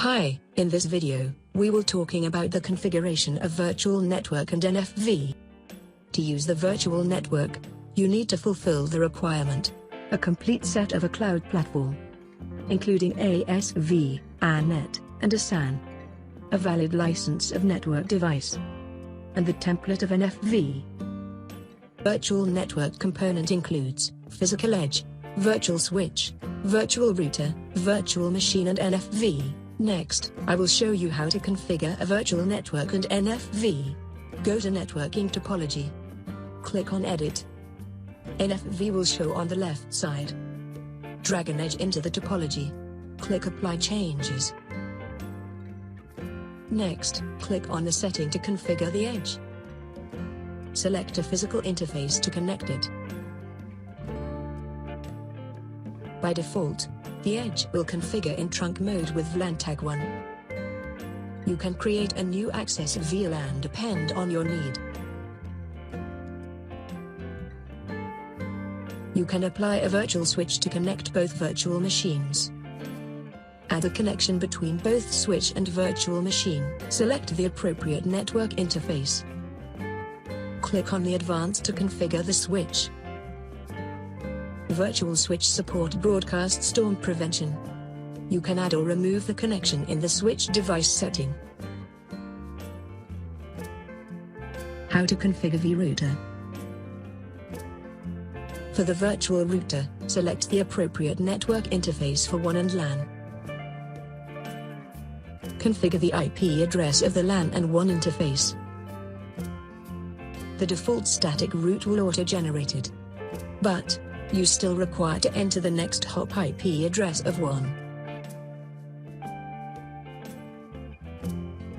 Hi, in this video, we will talking about the configuration of virtual network and NFV. To use the virtual network, you need to fulfill the requirement: a complete set of a cloud platform, including ASV, ANET, and a SAN, a valid license of network device, and the template of NFV. Virtual network component includes physical edge, virtual switch, virtual router, virtual machine and NFV. Next, I will show you how to configure a virtual network and NFV. Go to Networking Topology. Click on Edit. NFV will show on the left side. Drag an edge into the topology. Click Apply Changes. Next, click on the setting to configure the edge. Select a physical interface to connect it. By default, the edge will configure in trunk mode with VLAN tag 1. You can create a new access VLAN depend on your need. You can apply a virtual switch to connect both virtual machines. Add a connection between both switch and virtual machine. Select the appropriate network interface. Click on the Advanced to configure the switch. Virtual switch support broadcast storm prevention. You can add or remove the connection in the switch device setting. How to configure vRouter. For the virtual router, select the appropriate network interface for WAN and LAN. Configure the IP address of the LAN and WAN interface. The default static route will auto-generated, but you still require to enter the next hop IP address of WAN.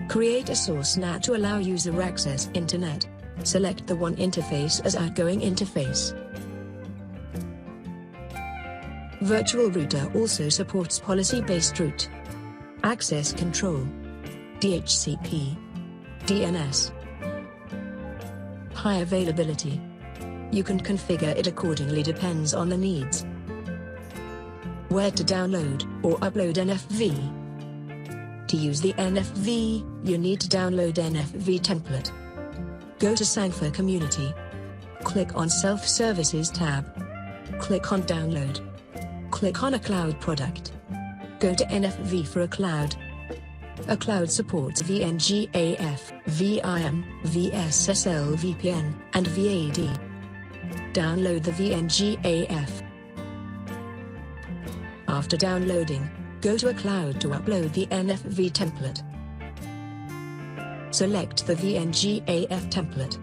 Create a source NAT to allow user access internet. Select the WAN interface as outgoing interface. Virtual router also supports policy-based route, access control, DHCP, DNS. High availability. You can configure it accordingly depends on the needs. Where to download or upload NFV. To use the NFV, you need to download NFV template. Go to Sangfor Community. Click on Self-Services tab. Click on Download. Click on aCloud product. Go to NFV for aCloud. aCloud supports VNGAF, VIM, VSSL VPN, and VAD. Download the VNGAF. After downloading, go to aCloud to upload the NFV template. Select the VNGAF template.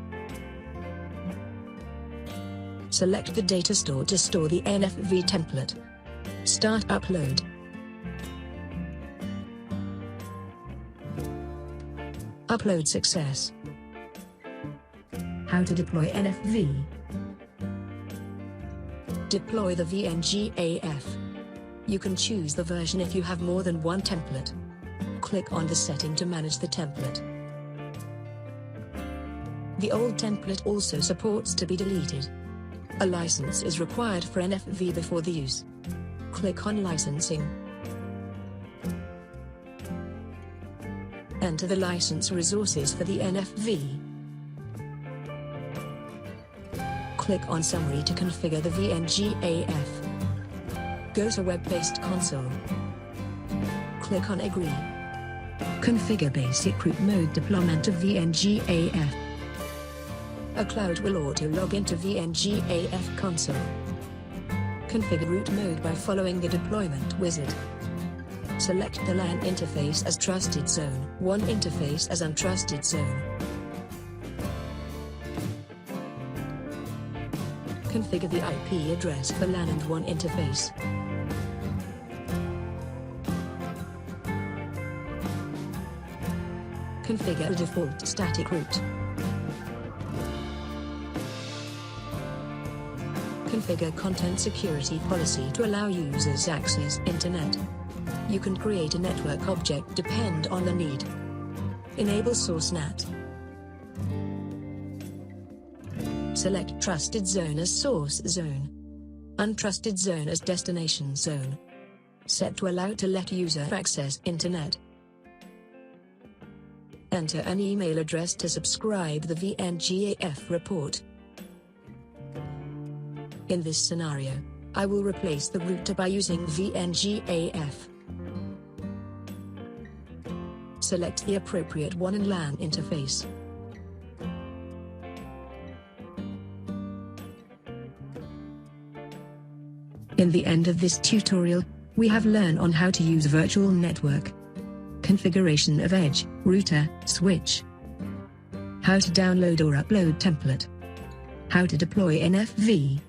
Select the data store to store the NFV template. Start upload. Upload success. How to deploy NFV. Deploy the VNGAF. You can choose the version if you have more than one template. Click on the setting to manage the template. The old template also supports to be deleted. A license is required for NFV before the use. Click on Licensing. Enter the license resources for the NFV. Click on Summary to configure the VNGAF. Go to Web-based console. Click on Agree. Configure basic route mode deployment of VNGAF. aCloud will auto-log into VNGAF console. Configure route mode by following the deployment wizard. Select the LAN interface as trusted zone, WAN interface as untrusted zone. Configure the IP address for LAN and WAN interface. Configure a default static route. Configure content security policy to allow users access internet. You can create a network object depend on the need. Enable source NAT. Select trusted zone as source zone. Untrusted zone as destination zone. Set to allow to let user access internet. Enter an email address to subscribe the VNGAF report. In this scenario, I will replace the router by using VNGAF. Select the appropriate WAN and LAN interface. In the end of this tutorial, we have learned on how to use virtual network, configuration of edge, router, switch, how to download or upload template, how to deploy NFV,